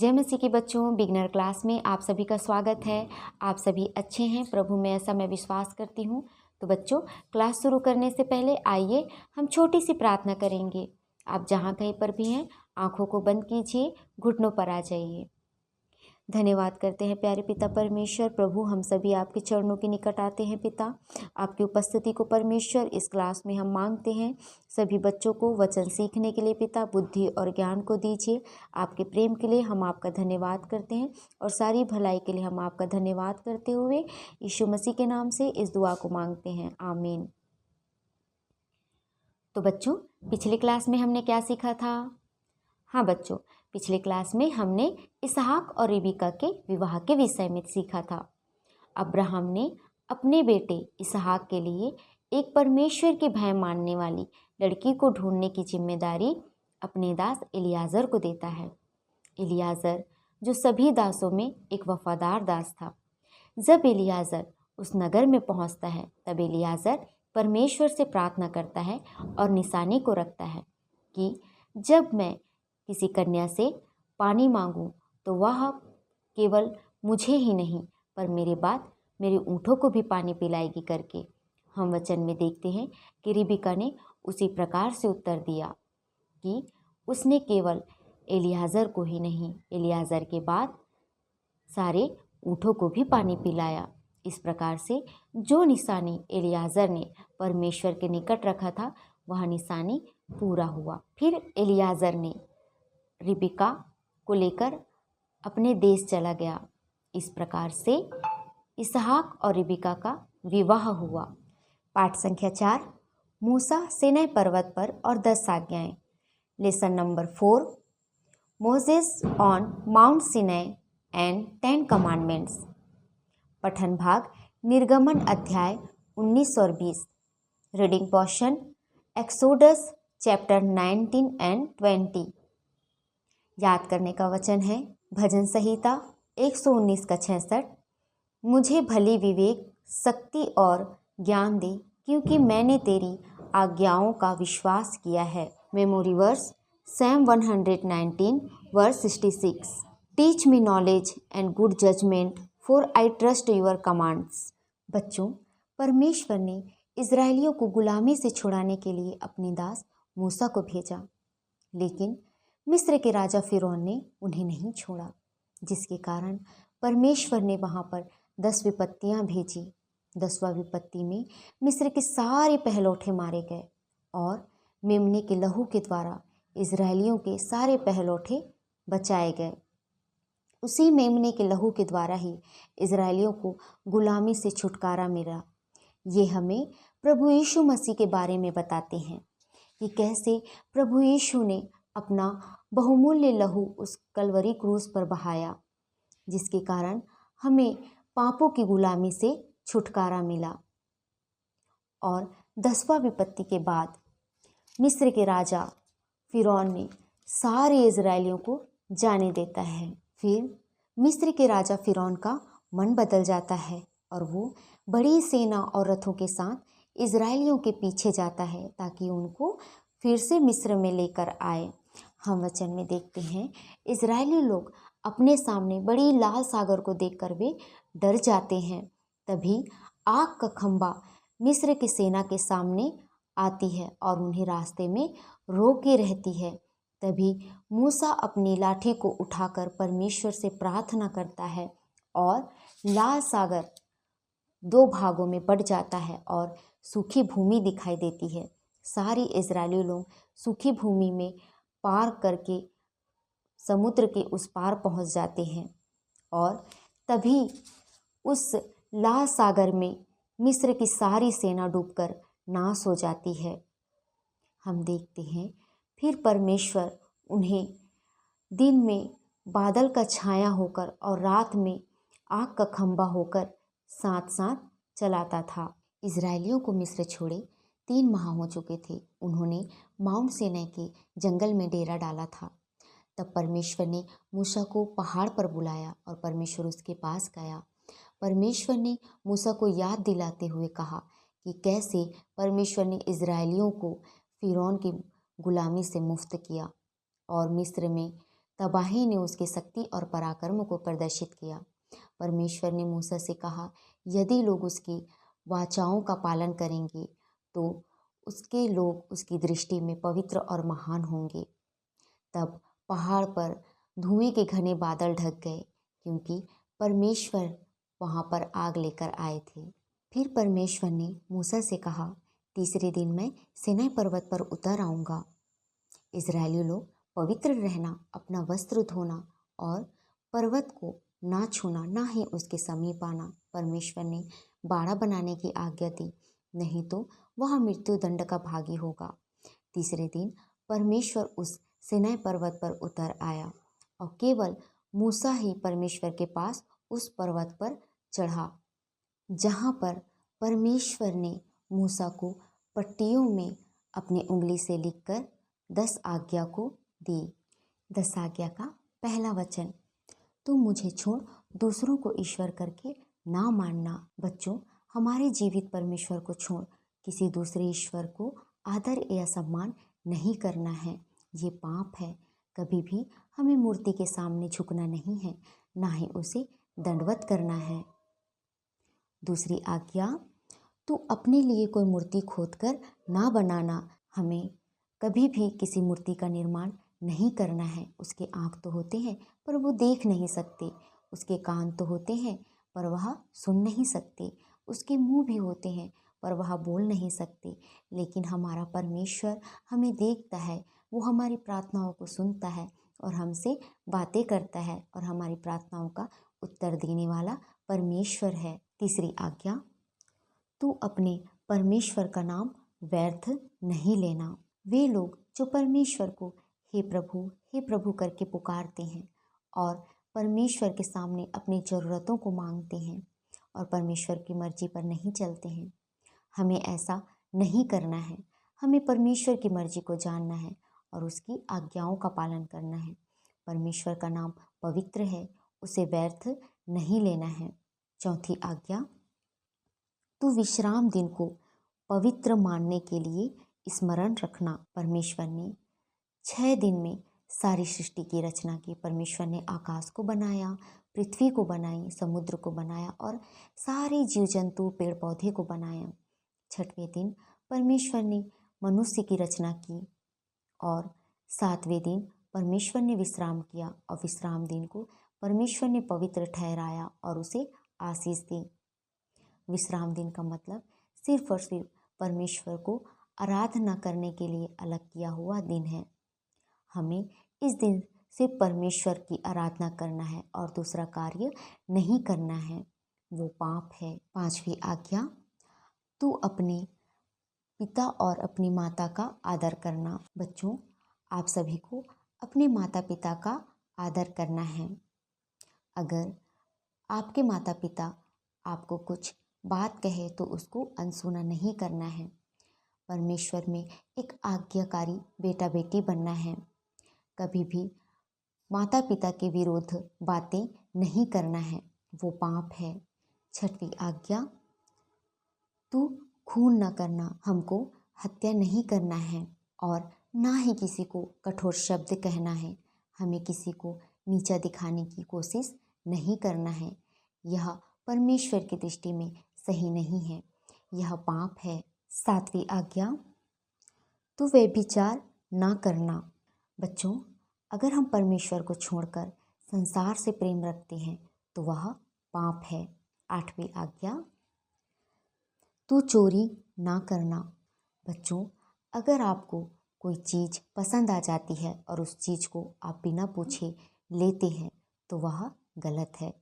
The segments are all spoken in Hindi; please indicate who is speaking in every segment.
Speaker 1: जय मसीह के बच्चों, बिगनर क्लास में आप सभी का स्वागत है। आप सभी अच्छे हैं प्रभु में, ऐसा मैं विश्वास करती हूँ। तो बच्चों, क्लास शुरू करने से पहले आइए हम छोटी सी प्रार्थना करेंगे। आप जहाँ कहीं पर भी हैं, आंखों को बंद कीजिए, घुटनों पर आ जाइए। धन्यवाद करते हैं प्यारे पिता परमेश्वर। प्रभु, हम सभी आपके चरणों के निकट आते हैं पिता। आपकी उपस्थिति को परमेश्वर इस क्लास में हम मांगते हैं। सभी बच्चों को वचन सीखने के लिए पिता बुद्धि और ज्ञान को दीजिए। आपके प्रेम के लिए हम आपका धन्यवाद करते हैं और सारी भलाई के लिए हम आपका धन्यवाद करते हुए यीशु मसीह के नाम से इस दुआ को मांगते हैं, आमीन। तो बच्चों, पिछले क्लास में हमने क्या सीखा था? हाँ बच्चों, पिछले क्लास में हमने इसहाक और रिबेका के विवाह के विषय में सीखा था। अब्राहम ने अपने बेटे इसहाक के लिए एक परमेश्वर के भय मानने वाली लड़की को ढूंढने की जिम्मेदारी अपने दास एलियाजर को देता है। एलियाजर जो सभी दासों में एक वफादार दास था। जब एलियाजर उस नगर में पहुंचता है, तब एलियाजर परमेश्वर से प्रार्थना करता है और निशानी को रखता है कि जब मैं किसी कन्या से पानी मांगूं तो वह केवल मुझे ही नहीं पर मेरे बाद मेरे ऊँटों को भी पानी पिलाएगी करके। हम वचन में देखते हैं कि रिबेका ने उसी प्रकार से उत्तर दिया कि उसने केवल एलियाजर को ही नहीं, एलियाजर के बाद सारे ऊँटों को भी पानी पिलाया। इस प्रकार से जो निशानी एलियाजर ने परमेश्वर के निकट रखा था, वह निशानी पूरा हुआ। फिर एलियाजर ने रिबेका को लेकर अपने देश चला गया। इस प्रकार से इसहाक और रिबेका का विवाह हुआ। पाठ संख्या 4, मूसा सीनै पर्वत पर और 10 आज्ञाएं। Lesson number 4, Moses on Mount Sinai and 10 commandments. पठन भाग निर्गमन अध्याय 19 और 20। Reading portion Exodus chapter 19 and 20। याद करने का वचन है भजन संहिता 119 का 66। मुझे भली विवेक, शक्ति और ज्ञान दे, क्योंकि मैंने तेरी आज्ञाओं का विश्वास किया है। Memory verse Psalm 119 verse 66। Teach me knowledge and good judgement, for I trust your commands. बच्चों, परमेश्वर ने इजरायलियों को गुलामी से छुड़ाने के लिए अपने दास मूसा को भेजा, लेकिन मिस्र के राजा फिरौन ने उन्हें नहीं छोड़ा, जिसके कारण परमेश्वर ने वहाँ पर 10 विपत्तियाँ भेजी। 10वां विपत्ति में मिस्र के सारे पहलौठे मारे गए और मेमने के लहू के द्वारा इजरायलियों के सारे पहलौठे बचाए गए। उसी मेमने के लहू के द्वारा ही इजरायलियों को गुलामी से छुटकारा मिला। ये हमें प्रभु यीशु मसीह के बारे में बताते हैं कि कैसे प्रभु यीशु ने अपना बहुमूल्य लहू उस कलवरी क्रूस पर बहाया, जिसके कारण हमें पापों की गुलामी से छुटकारा मिला। और 10वां विपत्ति के बाद मिस्र के राजा फिरौन ने सारे इजरायलियों को जाने देता है। फिर मिस्र के राजा फिरौन का मन बदल जाता है और वो बड़ी सेना और रथों के साथ इजरायलियों के पीछे जाता है ताकि उनको फिर से मिस्र में लेकर आए। हम वचन में देखते हैं इजरायली लोग अपने सामने बड़ी लाल सागर को देखकर वे डर जाते हैं। तभी आग का खंबा मिस्र की सेना के सामने आती है और उन्हें रास्ते में रोके रहती है। तभी मूसा अपनी लाठी को उठाकर परमेश्वर से प्रार्थना करता है और लाल सागर 2 भागों में बढ़ जाता है और सूखी भूमि दिखाई देती है। सारी इजरायली लोग सूखी भूमि में पार करके समुद्र के उस पार पहुंच जाते हैं और तभी उस लाल सागर में मिस्र की सारी सेना डूबकर नाश हो जाती है। हम देखते हैं फिर परमेश्वर उन्हें दिन में बादल का छाया होकर और रात में आग का खंबा होकर साथ साथ चलाता था। इजरायलियों को मिस्र छोड़े 3 माह हो चुके थे। उन्होंने माउंट सीनै के जंगल में डेरा डाला था। तब परमेश्वर ने मूसा को पहाड़ पर बुलाया और परमेश्वर उसके पास गया। परमेश्वर ने मूसा को याद दिलाते हुए कहा कि कैसे परमेश्वर ने इजरायलियों को फिरौन की गुलामी से मुक्त किया और मिस्र में तबाही ने उसकी शक्ति और पराक्रम को प्रदर्शित किया। परमेश्वर ने मूसा से कहा, यदि लोग उसकी वाचाओं का पालन करेंगे तो उसके लोग उसकी दृष्टि में पवित्र और महान होंगे। तब पहाड़ पर धुएं के घने बादल ढक गए, क्योंकि परमेश्वर वहाँ पर आग लेकर आए थे। फिर परमेश्वर ने मूसा से कहा, तीसरे दिन मैं सीनै पर्वत पर उतर आऊँगा। इजरायली लोग पवित्र रहना, अपना वस्त्र धोना और पर्वत को ना छूना, ना ही उसके समीप आना। परमेश्वर ने बाड़ा बनाने की आज्ञा दी, नहीं तो वह मृत्यु दंड का भागी होगा। तीसरे दिन परमेश्वर उस सीनै पर्वत पर उतर आया और केवल मूसा ही परमेश्वर के पास उस पर्वत पर चढ़ा, जहाँ पर परमेश्वर ने मूसा को पट्टियों में अपनी उंगली से लिखकर 10 आज्ञा को दी। 10 आज्ञा का पहला वचन, तू मुझे छोड़ दूसरों को ईश्वर करके ना मानना। बच्चों, हमारे जीवित परमेश्वर को छोड़ किसी दूसरे ईश्वर को आदर या सम्मान नहीं करना है। ये पाप है। कभी भी हमें मूर्ति के सामने झुकना नहीं है, ना ही उसे दंडवत करना है। दूसरी आज्ञा, तू अपने लिए कोई मूर्ति खोदकर ना बनाना। हमें कभी भी किसी मूर्ति का निर्माण नहीं करना है। उसके आँख तो होते हैं पर वो देख नहीं सकते, उसके कान तो होते हैं पर वह सुन नहीं सकते, उसके मुंह भी होते हैं पर वह बोल नहीं सकते। लेकिन हमारा परमेश्वर हमें देखता है, वो हमारी प्रार्थनाओं को सुनता है और हमसे बातें करता है और हमारी प्रार्थनाओं का उत्तर देने वाला परमेश्वर है। तीसरी आज्ञा, तू अपने परमेश्वर का नाम व्यर्थ नहीं लेना। वे लोग जो परमेश्वर को हे प्रभु करके पुकारते हैं और परमेश्वर के सामने अपनी ज़रूरतों को मांगते हैं और परमेश्वर की मर्जी पर नहीं चलते हैं, हमें ऐसा नहीं करना है। हमें परमेश्वर की मर्जी को जानना है और उसकी आज्ञाओं का पालन करना है। परमेश्वर का नाम पवित्र है, उसे व्यर्थ नहीं लेना है। चौथी आज्ञा, तू विश्राम दिन को पवित्र मानने के लिए स्मरण रखना। परमेश्वर ने 6 दिन में सारी सृष्टि की रचना की। परमेश्वर ने आकाश को बनाया, पृथ्वी को बनाई, समुद्र को बनाया और सारे जीव जंतु पेड़ पौधे को बनाया। 6वें दिन परमेश्वर ने मनुष्य की रचना की और 7वें दिन परमेश्वर ने विश्राम किया और विश्राम दिन को परमेश्वर ने पवित्र ठहराया और उसे आशीष दी। विश्राम दिन का मतलब सिर्फ और सिर्फ परमेश्वर को आराधना करने के लिए अलग किया हुआ दिन है। हमें इस दिन सिर्फ परमेश्वर की आराधना करना है और दूसरा कार्य नहीं करना है, वो पाप है। 5वीं आज्ञा, तू अपने पिता और अपनी माता का आदर करना। बच्चों, आप सभी को अपने माता पिता का आदर करना है। अगर आपके माता पिता आपको कुछ बात कहे तो उसको अनसुना नहीं करना है। परमेश्वर में एक आज्ञाकारी बेटा बेटी बनना है। कभी भी माता पिता के विरुद्ध बातें नहीं करना है, वो पाप है। 6वीं आज्ञा, तू खून न करना। हमको हत्या नहीं करना है और ना ही किसी को कठोर शब्द कहना है। हमें किसी को नीचा दिखाने की कोशिश नहीं करना है। यह परमेश्वर की दृष्टि में सही नहीं है, यह पाप है। 7वीं आज्ञा, तू व्यभिचार ना करना। बच्चों, अगर हम परमेश्वर को छोड़कर संसार से प्रेम रखते हैं तो वह पाप है। 8वीं आज्ञा, तू चोरी ना करना। बच्चों, अगर आपको कोई चीज़ पसंद आ जाती है और उस चीज़ को आप बिना पूछे लेते हैं तो वह गलत है।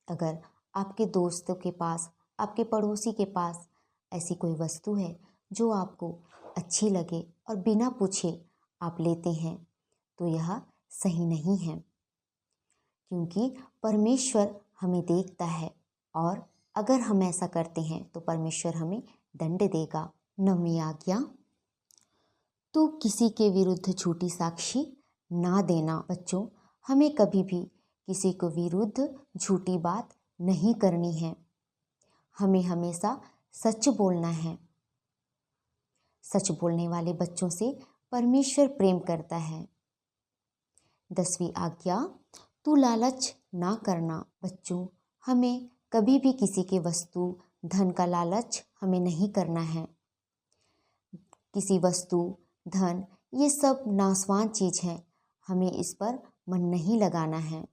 Speaker 1: अगर आपके दोस्तों के पास, आपके पड़ोसी के पास ऐसी कोई वस्तु है जो आपको अच्छी लगे और बिना पूछे आप लेते हैं तो यह सही नहीं है, क्योंकि परमेश्वर हमें देखता है और अगर हम ऐसा करते हैं तो परमेश्वर हमें दंड देगा। 9वीं आज्ञा, तू किसी के विरुद्ध झूठी साक्षी ना देना। बच्चों, हमें कभी भी किसी को विरुद्ध झूठी बात नहीं करनी है। हमें हमेशा सच बोलना है। सच बोलने वाले बच्चों से परमेश्वर प्रेम करता है। 10वीं आज्ञा, तू लालच ना करना। बच्चों, हमें कभी भी किसी के वस्तु, धन का लालच हमें नहीं करना है। किसी वस्तु, धन, ये सब नाशवान चीज़ है, हमें इस पर मन नहीं लगाना है।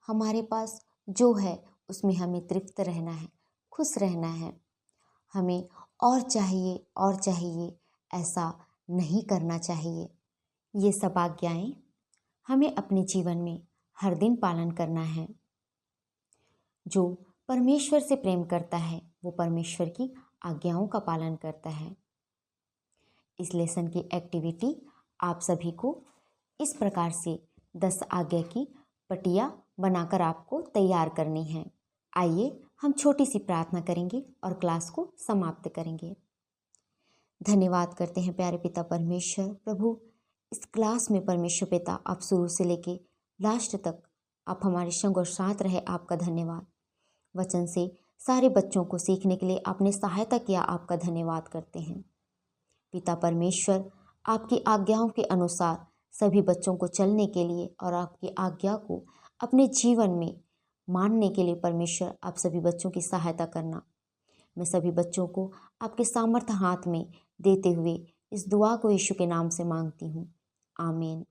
Speaker 1: हमारे पास जो है उसमें हमें तृप्त रहना है, खुश रहना है। हमें और चाहिए ऐसा नहीं करना चाहिए। ये सब आज्ञाएं हमें अपने जीवन में हर दिन पालन करना है। जो परमेश्वर से प्रेम करता है वो परमेश्वर की आज्ञाओं का पालन करता है। इस लेसन की एक्टिविटी आप सभी को इस प्रकार से 10 आज्ञा की पटिया बनाकर आपको तैयार करनी है। आइए हम छोटी सी प्रार्थना करेंगे और क्लास को समाप्त करेंगे। धन्यवाद करते हैं प्यारे पिता परमेश्वर। प्रभु, इस क्लास में परमेश्वर पिता आप शुरू से लेके लास्ट तक आप हमारे संग और साथ रहे, आपका धन्यवाद। वचन से सारे बच्चों को सीखने के लिए आपने सहायता किया, आपका धन्यवाद करते हैं। पिता परमेश्वर, आपकी आज्ञाओं के अनुसार सभी बच्चों को चलने के लिए और आपकी आज्ञा को अपने जीवन में मानने के लिए परमेश्वर आप सभी बच्चों की सहायता करना। मैं सभी बच्चों को आपके सामर्थ्य हाथ में देते हुए इस दुआ को यीशु के नाम से मांगती हूँ, आमीन।